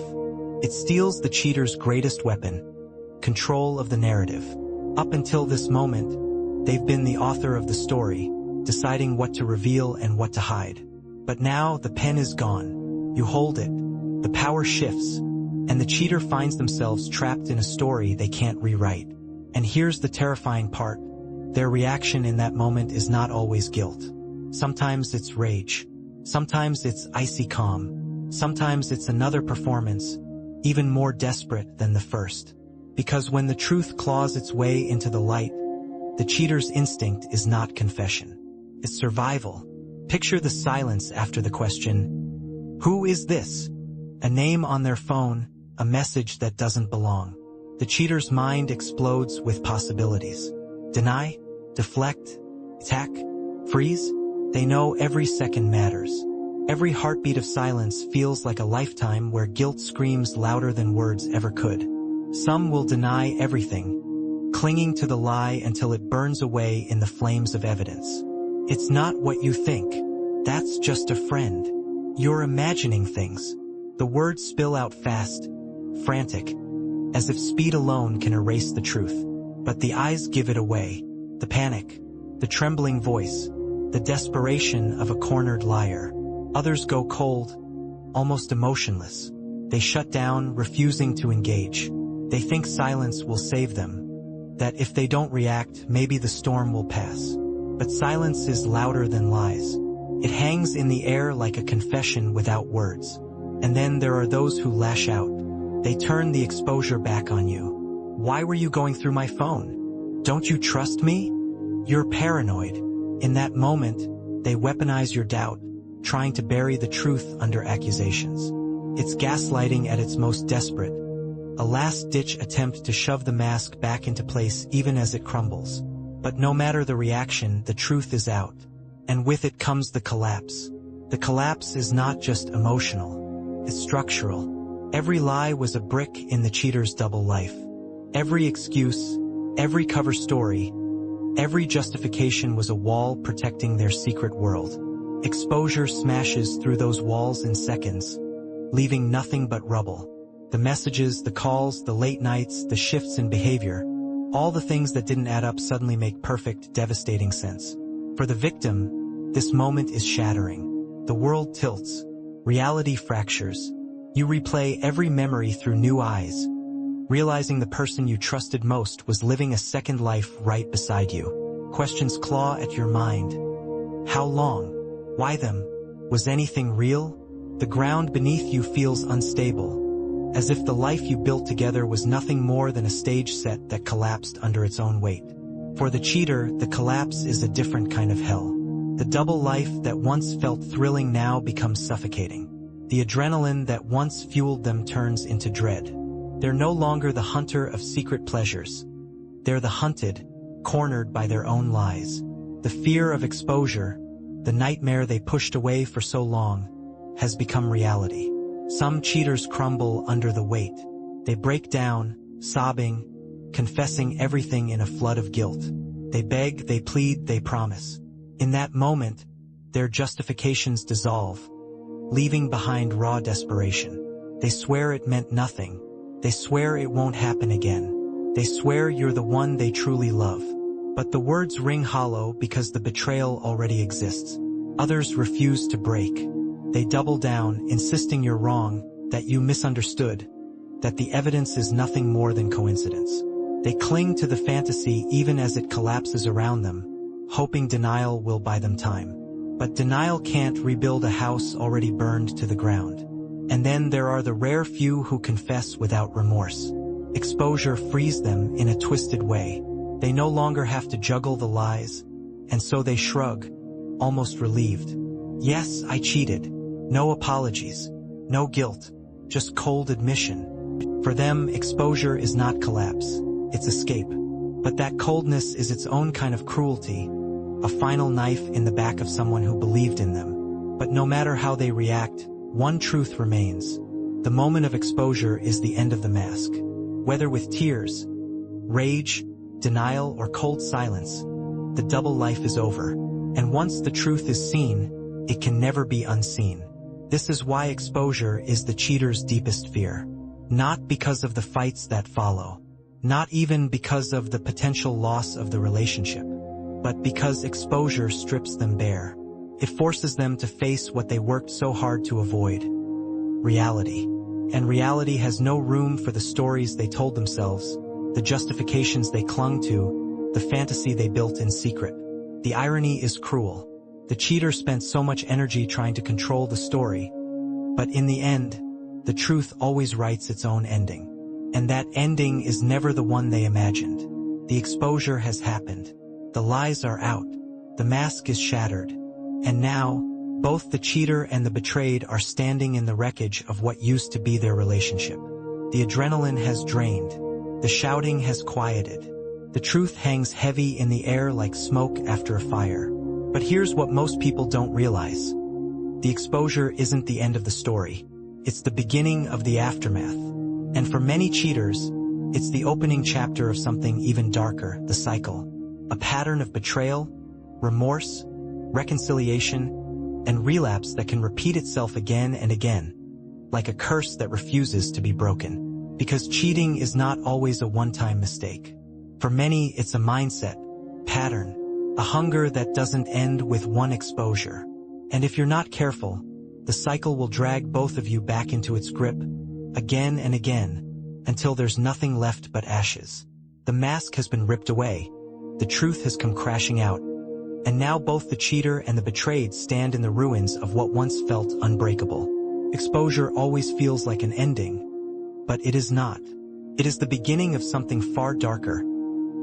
It steals the cheater's greatest weapon, control of the narrative. Up until this moment, they've been the author of the story, deciding what to reveal and what to hide. But now the pen is gone. You hold it. The power shifts, and the cheater finds themselves trapped in a story they can't rewrite. And here's the terrifying part. Their reaction in that moment is not always guilt. Sometimes it's rage. Sometimes it's icy calm. Sometimes it's another performance, even more desperate than the first. Because when the truth claws its way into the light, the cheater's instinct is not confession. It's survival. Picture the silence after the question, "Who is this?" A name on their phone, a message that doesn't belong. The cheater's mind explodes with possibilities. Deny, deflect, attack, freeze. They know every second matters. Every heartbeat of silence feels like a lifetime where guilt screams louder than words ever could. Some will deny everything, clinging to the lie until it burns away in the flames of evidence. It's not what you think. That's just a friend. You're imagining things. The words spill out fast, frantic, as if speed alone can erase the truth. But the eyes give it away. The panic, the trembling voice, the desperation of a cornered liar. Others go cold, almost emotionless. They shut down, refusing to engage. They think silence will save them, that if they don't react, maybe the storm will pass. But silence is louder than lies. It hangs in the air like a confession without words. And then there are those who lash out. They turn the exposure back on you. "Why were you going through my phone? Don't you trust me? You're paranoid." In that moment, they weaponize your doubt, trying to bury the truth under accusations. It's gaslighting at its most desperate, a last-ditch attempt to shove the mask back into place even as it crumbles. But no matter the reaction, the truth is out. And with it comes the collapse. The collapse is not just emotional, it's structural. Every lie was a brick in the cheater's double life. Every excuse, every cover story, every justification was a wall protecting their secret world. Exposure smashes through those walls in seconds, leaving nothing but rubble. The messages, the calls, the late nights, the shifts in behavior, all the things that didn't add up suddenly make perfect, devastating sense. For the victim, this moment is shattering. The world tilts. Reality fractures. You replay every memory through new eyes, realizing the person you trusted most was living a second life right beside you. Questions claw at your mind. How long? Why them? Was anything real? The ground beneath you feels unstable, as if the life you built together was nothing more than a stage set that collapsed under its own weight. For the cheater, the collapse is a different kind of hell. The double life that once felt thrilling now becomes suffocating. The adrenaline that once fueled them turns into dread. They're no longer the hunter of secret pleasures. They're the hunted, cornered by their own lies. The fear of exposure, the nightmare they pushed away for so long, has become reality. Some cheaters crumble under the weight. They break down, sobbing, confessing everything in a flood of guilt. They beg, they plead, they promise. In that moment, their justifications dissolve, leaving behind raw desperation. They swear it meant nothing. They swear it won't happen again. They swear you're the one they truly love. But the words ring hollow because the betrayal already exists. Others refuse to break. They double down, insisting you're wrong, that you misunderstood, that the evidence is nothing more than coincidence. They cling to the fantasy even as it collapses around them, hoping denial will buy them time. But denial can't rebuild a house already burned to the ground. And then there are the rare few who confess without remorse. Exposure frees them in a twisted way. They no longer have to juggle the lies, and so they shrug, almost relieved. Yes, I cheated. No apologies. No guilt. Just cold admission. For them, exposure is not collapse. It's escape. But that coldness is its own kind of cruelty, a final knife in the back of someone who believed in them. But no matter how they react, one truth remains. The moment of exposure is the end of the mask. Whether with tears, rage, denial, or cold silence, the double life is over. And once the truth is seen, it can never be unseen. This is why exposure is the cheater's deepest fear. Not because of the fights that follow. Not even because of the potential loss of the relationship. But because exposure strips them bare. It forces them to face what they worked so hard to avoid. Reality. And reality has no room for the stories they told themselves, the justifications they clung to, the fantasy they built in secret. The irony is cruel. The cheater spent so much energy trying to control the story, but in the end, the truth always writes its own ending. And that ending is never the one they imagined. The exposure has happened. The lies are out. The mask is shattered. And now, both the cheater and the betrayed are standing in the wreckage of what used to be their relationship. The adrenaline has drained. The shouting has quieted. The truth hangs heavy in the air like smoke after a fire. But here's what most people don't realize. The exposure isn't the end of the story. It's the beginning of the aftermath. And for many cheaters, it's the opening chapter of something even darker, the cycle. A pattern of betrayal, remorse, reconciliation, and relapse that can repeat itself again and again, like a curse that refuses to be broken. Because cheating is not always a one-time mistake. For many, it's a mindset, pattern, a hunger that doesn't end with one exposure. And if you're not careful, the cycle will drag both of you back into its grip, again and again, until there's nothing left but ashes. The mask has been ripped away, the truth has come crashing out, and now both the cheater and the betrayed stand in the ruins of what once felt unbreakable. Exposure always feels like an ending, but it is not. It is the beginning of something far darker,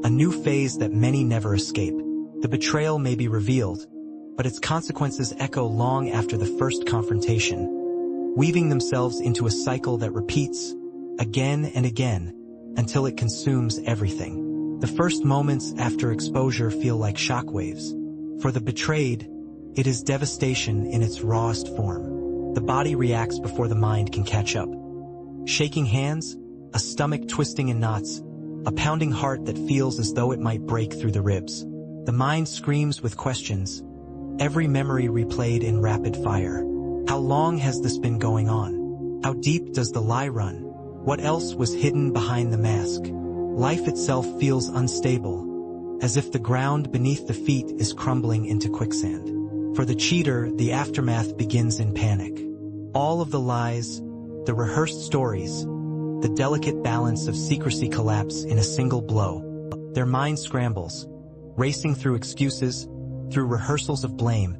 a new phase that many never escape. The betrayal may be revealed, but its consequences echo long after the first confrontation, weaving themselves into a cycle that repeats, again and again, until it consumes everything. The first moments after exposure feel like shockwaves. For the betrayed, It is devastation in its rawest form. The body reacts before the mind can catch up. Shaking hands, a stomach twisting in knots, a pounding heart that feels as though it might break through the ribs. The mind screams with questions, every memory replayed in rapid fire. How long has this been going on? How deep does the lie run? What else was hidden behind the mask? Life itself feels unstable, as if the ground beneath the feet is crumbling into quicksand. For the cheater, the aftermath begins in panic. All of the lies, the rehearsed stories, the delicate balance of secrecy collapse in a single blow. Their mind scrambles, racing through excuses, through rehearsals of blame,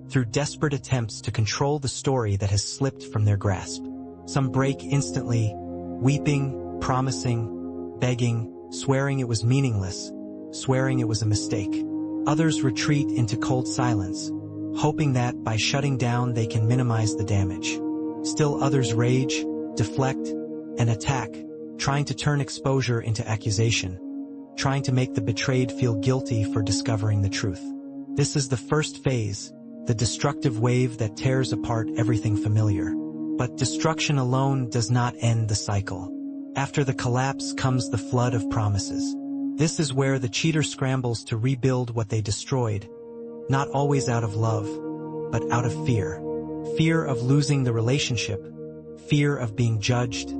through desperate attempts to control the story that has slipped from their grasp. Some break instantly, weeping, promising, begging, swearing it was meaningless, swearing it was a mistake. Others retreat into cold silence, hoping that by shutting down they can minimize the damage. Still others rage, deflect, and attack, trying to turn exposure into accusation, trying to make the betrayed feel guilty for discovering the truth. This is the first phase, the destructive wave that tears apart everything familiar. But destruction alone does not end the cycle. After the collapse comes the flood of promises. This is where the cheater scrambles to rebuild what they destroyed, not always out of love, but out of fear. Fear of losing the relationship, fear of being judged,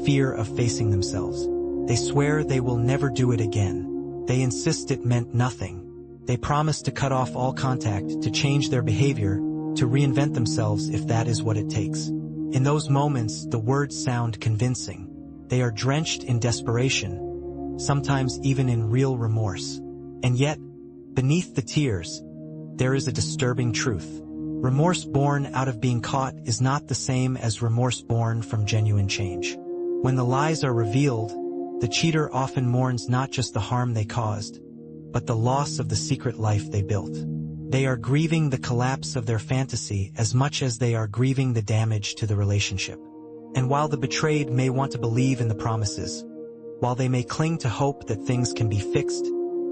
fear of facing themselves. They swear they will never do it again. They insist it meant nothing. They promise to cut off all contact, to change their behavior, to reinvent themselves if that is what it takes. In those moments, the words sound convincing. They are drenched in desperation, sometimes even in real remorse. And yet, beneath the tears, there is a disturbing truth. Remorse born out of being caught is not the same as remorse born from genuine change. When the lies are revealed, the cheater often mourns not just the harm they caused, but the loss of the secret life they built. They are grieving the collapse of their fantasy as much as they are grieving the damage to the relationship. And while the betrayed may want to believe in the promises, while they may cling to hope that things can be fixed,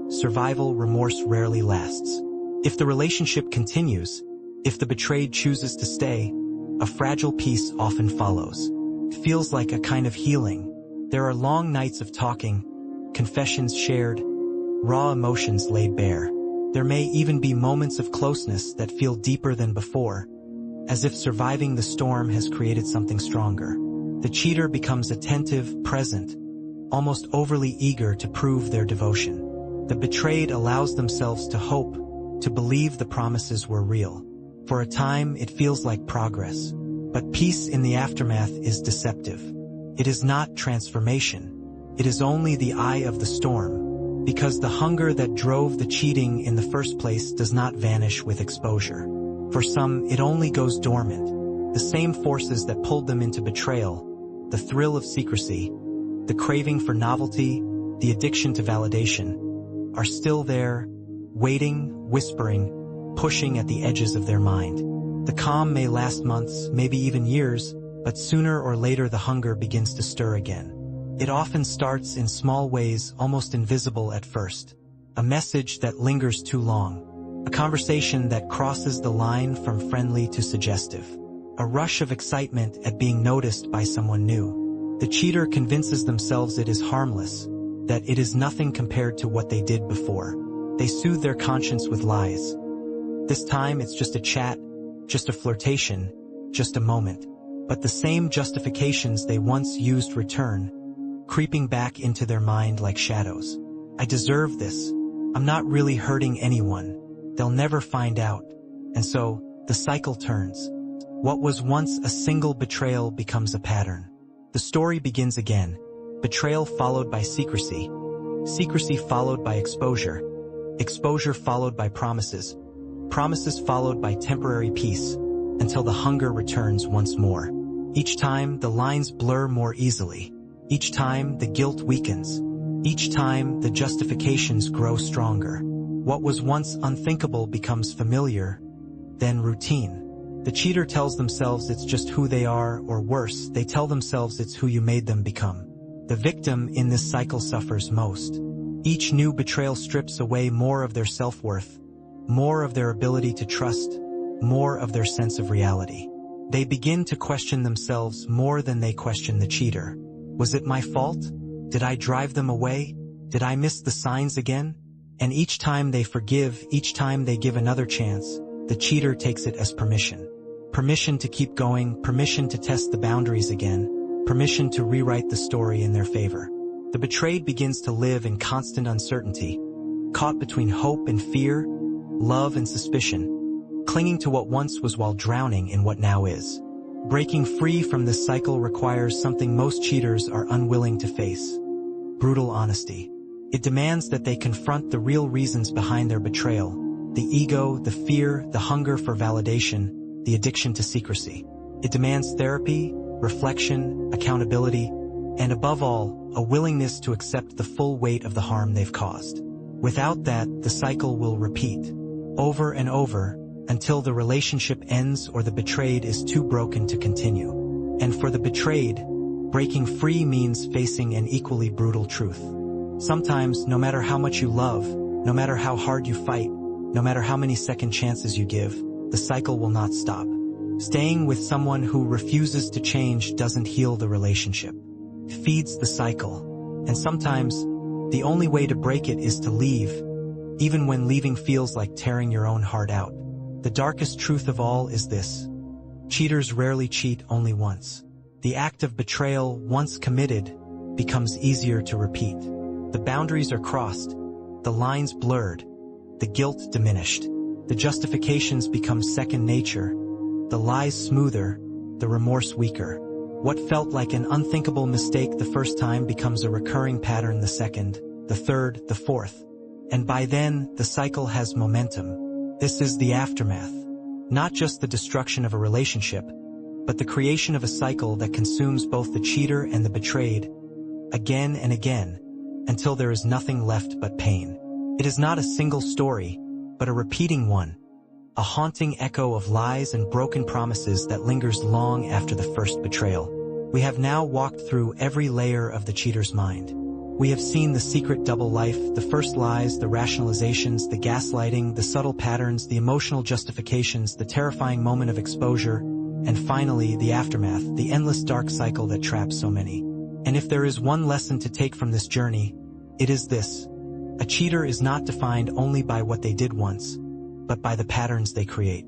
survival remorse rarely lasts. If the relationship continues, if the betrayed chooses to stay, a fragile peace often follows. It feels like a kind of healing. There are long nights of talking, confessions shared, raw emotions laid bare. There may even be moments of closeness that feel deeper than before, as if surviving the storm has created something stronger. The cheater becomes attentive, present, almost overly eager to prove their devotion. The betrayed allows themselves to hope, to believe the promises were real. For a time, it feels like progress. But peace in the aftermath is deceptive. It is not transformation. It is only the eye of the storm, because the hunger that drove the cheating in the first place does not vanish with exposure. For some, it only goes dormant. The same forces that pulled them into betrayal, the thrill of secrecy, the craving for novelty, the addiction to validation, are still there, waiting, whispering, pushing at the edges of their mind. The calm may last months, maybe even years, but sooner or later the hunger begins to stir again. It often starts in small ways, almost invisible at first. A message that lingers too long. A conversation that crosses the line from friendly to suggestive. A rush of excitement at being noticed by someone new. The cheater convinces themselves it is harmless, that it is nothing compared to what they did before. They soothe their conscience with lies. This time it's just a chat, just a flirtation, just a moment. But the same justifications they once used return, creeping back into their mind like shadows. I deserve this. I'm not really hurting anyone. They'll never find out. And so, the cycle turns. What was once a single betrayal becomes a pattern. The story begins again. Betrayal followed by secrecy. Secrecy followed by exposure. Exposure followed by promises. Promises followed by temporary peace, until the hunger returns once more. Each time, the lines blur more easily. Each time, the guilt weakens. Each time, the justifications grow stronger. What was once unthinkable becomes familiar, then routine. The cheater tells themselves it's just who they are, or worse, they tell themselves it's who you made them become. The victim in this cycle suffers most. Each new betrayal strips away more of their self-worth, more of their ability to trust, more of their sense of reality. They begin to question themselves more than they question the cheater. Was it my fault? Did I drive them away? Did I miss the signs again? And each time they forgive, each time they give another chance, the cheater takes it as permission. Permission to keep going, permission to test the boundaries again, permission to rewrite the story in their favor. The betrayed begins to live in constant uncertainty, caught between hope and fear, love and suspicion, clinging to what once was while drowning in what now is. Breaking free from this cycle requires something most cheaters are unwilling to face: brutal honesty. It demands that they confront the real reasons behind their betrayal: the ego, the fear, the hunger for validation, the addiction to secrecy. It demands therapy, reflection, accountability, and above all, a willingness to accept the full weight of the harm they've caused. Without that, the cycle will repeat, over and over, until the relationship ends or the betrayed is too broken to continue. And for the betrayed, breaking free means facing an equally brutal truth. Sometimes, no matter how much you love, no matter how hard you fight, no matter how many second chances you give, the cycle will not stop. Staying with someone who refuses to change doesn't heal the relationship. It feeds the cycle. And sometimes, the only way to break it is to leave, even when leaving feels like tearing your own heart out. The darkest truth of all is this: cheaters rarely cheat only once. The act of betrayal, once committed, becomes easier to repeat. The boundaries are crossed, the lines blurred, the guilt diminished. The justifications become second nature, the lies smoother, the remorse weaker. What felt like an unthinkable mistake the first time becomes a recurring pattern the second, the third, the fourth. And by then, the cycle has momentum. This is the aftermath. Not just the destruction of a relationship, but the creation of a cycle that consumes both the cheater and the betrayed, again and again, until there is nothing left but pain. It is not a single story, but a repeating one, a haunting echo of lies and broken promises that lingers long after the first betrayal. We have now walked through every layer of the cheater's mind. We have seen the secret double life, the first lies, the rationalizations, the gaslighting, the subtle patterns, the emotional justifications, the terrifying moment of exposure, and finally, the aftermath, the endless dark cycle that traps so many. And if there is one lesson to take from this journey, it is this: a cheater is not defined only by what they did once, but by the patterns they create.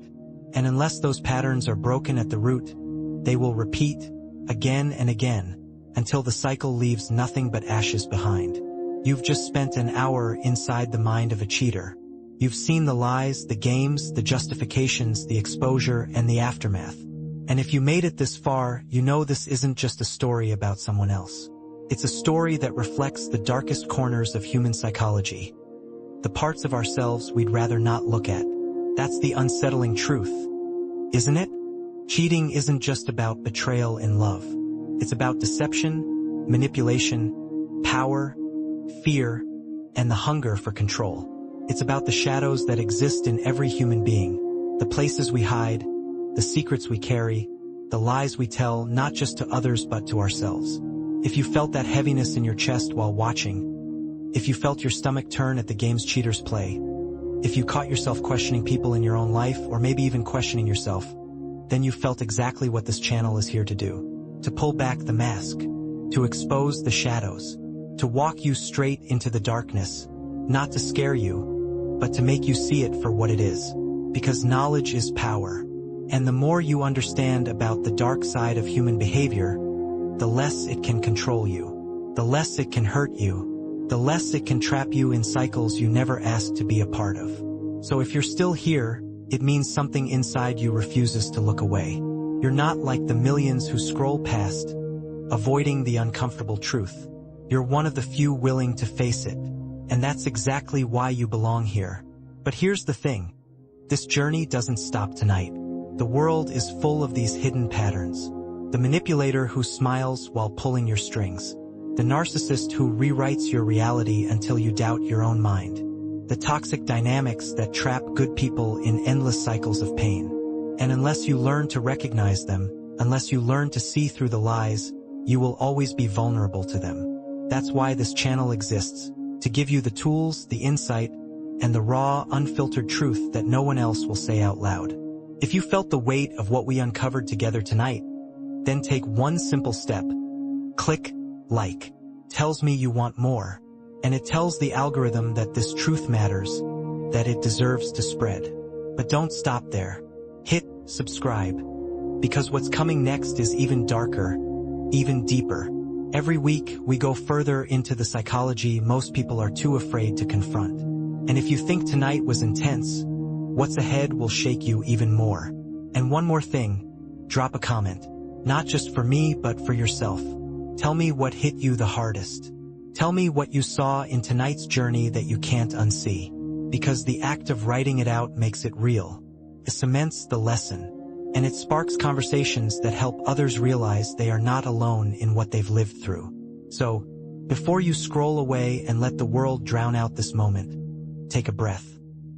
And unless those patterns are broken at the root, they will repeat again and again until the cycle leaves nothing but ashes behind. You've just spent an hour inside the mind of a cheater. You've seen the lies, the games, the justifications, the exposure, and the aftermath. And if you made it this far, you know this isn't just a story about someone else. It's a story that reflects the darkest corners of human psychology, the parts of ourselves we'd rather not look at. That's the unsettling truth, isn't it? Cheating isn't just about betrayal in love. It's about deception, manipulation, power, fear, and the hunger for control. It's about the shadows that exist in every human being, the places we hide, the secrets we carry, the lies we tell not just to others but to ourselves. If you felt that heaviness in your chest while watching, if you felt your stomach turn at the games cheaters play, if you caught yourself questioning people in your own life or maybe even questioning yourself, then you felt exactly what this channel is here to do: to pull back the mask, to expose the shadows, to walk you straight into the darkness, not to scare you, but to make you see it for what it is. Because knowledge is power, and the more you understand about the dark side of human behavior, the less it can control you, the less it can hurt you, the less it can trap you in cycles you never asked to be a part of. So if you're still here, it means something inside you refuses to look away. You're not like the millions who scroll past, avoiding the uncomfortable truth. You're one of the few willing to face it, and that's exactly why you belong here. But here's the thing: this journey doesn't stop tonight. The world is full of these hidden patterns. The manipulator who smiles while pulling your strings. The narcissist who rewrites your reality until you doubt your own mind. The toxic dynamics that trap good people in endless cycles of pain. And unless you learn to recognize them, unless you learn to see through the lies, you will always be vulnerable to them. That's why this channel exists, to give you the tools, the insight, and the raw, unfiltered truth that no one else will say out loud. If you felt the weight of what we uncovered together tonight, then take one simple step. Click like. Tells me you want more, and it tells the algorithm that this truth matters, that it deserves to spread. But don't stop there. Hit subscribe, because what's coming next is even darker, even deeper. Every week, we go further into the psychology most people are too afraid to confront. And if you think tonight was intense, what's ahead will shake you even more. And one more thing, drop a comment. Not just for me, but for yourself. Tell me what hit you the hardest. Tell me what you saw in tonight's journey that you can't unsee. Because the act of writing it out makes it real. It cements the lesson. And it sparks conversations that help others realize they are not alone in what they've lived through. So, before you scroll away and let the world drown out this moment, take a breath.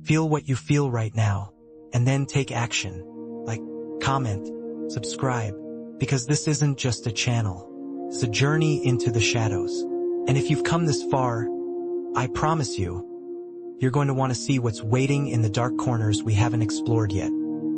Feel what you feel right now, and then take action. Like, comment, subscribe, because this isn't just a channel. It's a journey into the shadows. And if you've come this far, I promise you, you're going to want to see what's waiting in the dark corners we haven't explored yet.